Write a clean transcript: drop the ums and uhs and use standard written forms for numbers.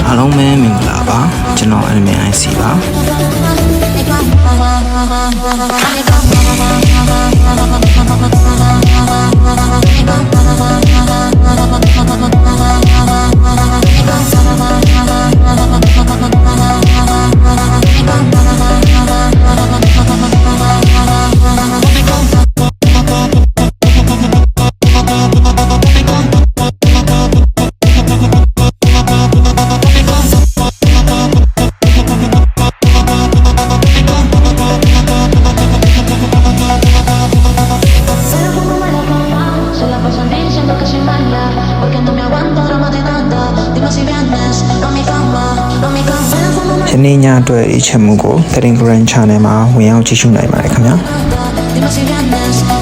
အားလုံးပဲမင်္ဂလာပါကျွန်တော် Admin IC ပါယနေ့ညအတွက်အချက်မှုကို Telegram Channel မှာဝင်ရောက်ကြည့်ရှုနိုင်ပါတယ်ခင်ဗျာ